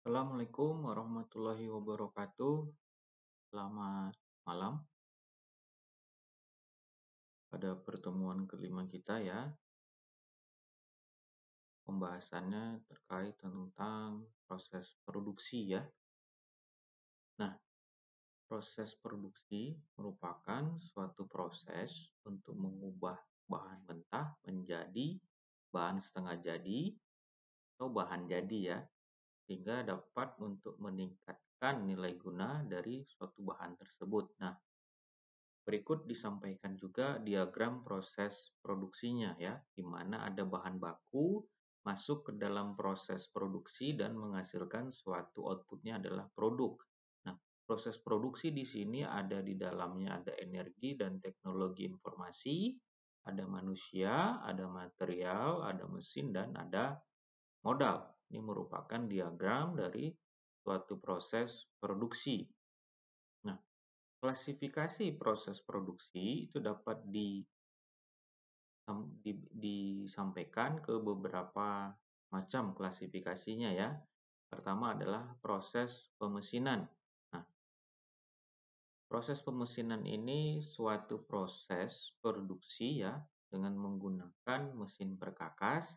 Assalamualaikum warahmatullahi wabarakatuh. Selamat malam. Pada pertemuan kelima kita ya, pembahasannya terkait tentang proses produksi ya. Nah, proses produksi merupakan suatu proses untuk mengubah bahan mentah menjadi bahan setengah jadi atau bahan jadi ya, sehingga dapat untuk meningkatkan nilai guna dari suatu bahan tersebut. Nah, berikut disampaikan juga diagram proses produksinya ya, di mana ada bahan baku masuk ke dalam proses produksi dan menghasilkan suatu outputnya adalah produk. Nah, proses produksi di sini ada di dalamnya ada energi dan teknologi informasi, ada manusia, ada material, ada mesin, dan ada modal. Ini merupakan diagram dari suatu proses produksi. Nah, klasifikasi proses produksi itu dapat disampaikan ke beberapa macam klasifikasinya ya. Pertama adalah proses pemesinan. Nah, proses pemesinan ini suatu proses produksi ya dengan menggunakan mesin perkakas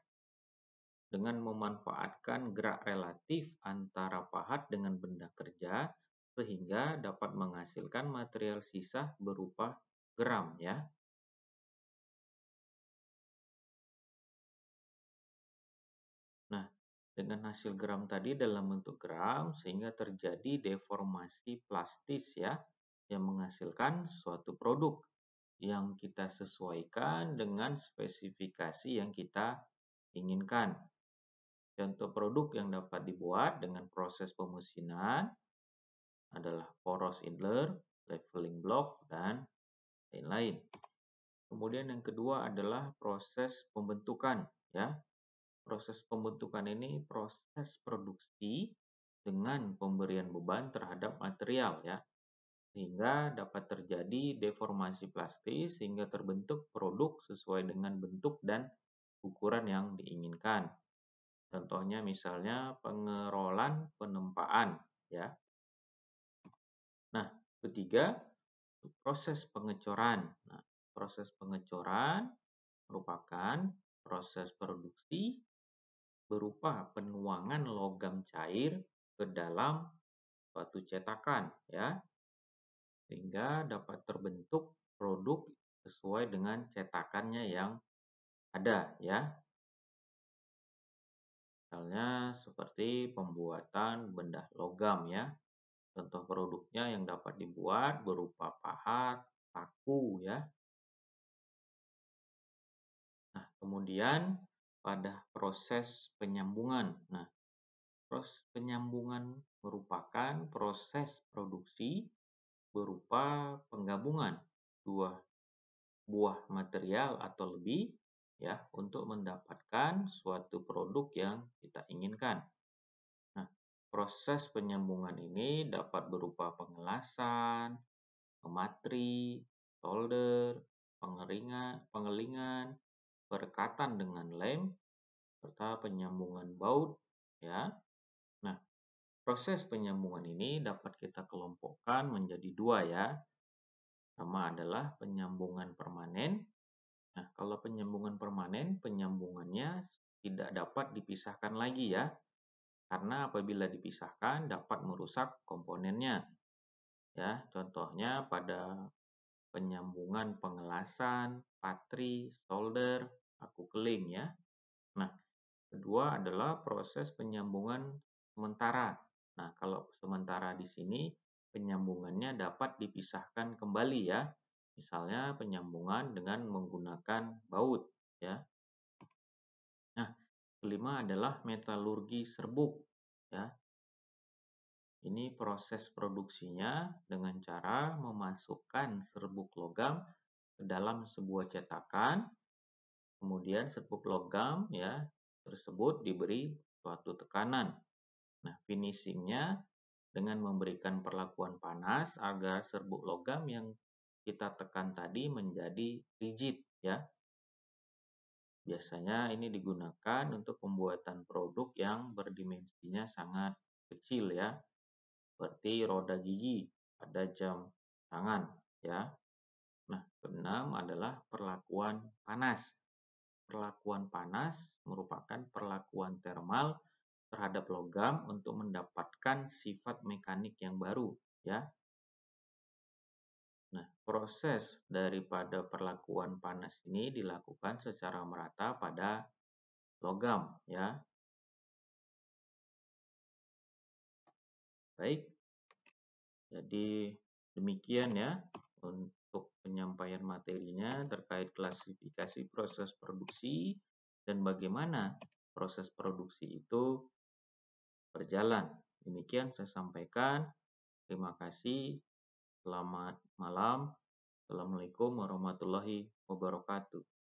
dengan memanfaatkan gerak relatif antara pahat dengan benda kerja sehingga dapat menghasilkan material sisa berupa gram ya. Nah, dengan hasil gram tadi dalam bentuk gram sehingga terjadi deformasi plastis ya yang menghasilkan suatu produk yang kita sesuaikan dengan spesifikasi yang kita inginkan. Contoh produk yang dapat dibuat dengan proses pemesinan adalah poros inler, leveling block, dan lain-lain. Kemudian yang kedua adalah proses pembentukan ya. Proses pembentukan ini proses produksi dengan pemberian beban terhadap material ya. Sehingga dapat terjadi deformasi plastis sehingga terbentuk produk sesuai dengan bentuk dan ukuran yang diinginkan. Contohnya misalnya pengerolan penempaan ya. Nah, ketiga proses pengecoran. Nah, proses pengecoran merupakan proses produksi berupa penuangan logam cair ke dalam suatu cetakan ya, sehingga dapat terbentuk produk sesuai dengan cetakannya yang ada ya. Misalnya seperti pembuatan benda logam ya. Contoh produknya yang dapat dibuat berupa pahat, paku ya. Nah, kemudian pada proses penyambungan. Nah, proses penyambungan merupakan proses produksi berupa penggabungan dua buah material atau lebih ya untuk mendapatkan suatu produk yang kita inginkan. Nah, proses penyambungan ini dapat berupa pengelasan, pematri, solder, pengelingan, perekatan dengan lem, serta penyambungan baut ya. Nah, proses penyambungan ini dapat kita kelompokkan menjadi dua ya. Pertama adalah penyambungan permanen. Nah, kalau penyambungan permanen, penyambungannya tidak dapat dipisahkan lagi ya. Karena apabila dipisahkan dapat merusak komponennya. Ya, contohnya pada penyambungan pengelasan, patri, solder, paku keling ya. Nah, kedua adalah proses penyambungan sementara. Nah, kalau sementara di sini penyambungannya dapat dipisahkan kembali ya. Misalnya penyambungan dengan menggunakan baut ya. Nah, kelima adalah metalurgi serbuk ya. Ini proses produksinya dengan cara memasukkan serbuk logam ke dalam sebuah cetakan. Kemudian serbuk logam ya tersebut diberi suatu tekanan. Nah, finishingnya dengan memberikan perlakuan panas agar serbuk logam yang kita tekan tadi menjadi rigid ya. Biasanya ini digunakan untuk pembuatan produk yang berdimensinya sangat kecil ya, seperti roda gigi pada jam tangan ya. Nah, keenam adalah perlakuan panas. Perlakuan panas merupakan perlakuan termal terhadap logam untuk mendapatkan sifat mekanik yang baru ya. Nah, proses daripada perlakuan panas ini dilakukan secara merata pada logam ya. Baik, jadi demikian ya untuk penyampaian materinya terkait klasifikasi proses produksi dan bagaimana proses produksi itu berjalan. Demikian saya sampaikan. Terima kasih. Selamat malam. Assalamualaikum warahmatullahi wabarakatuh.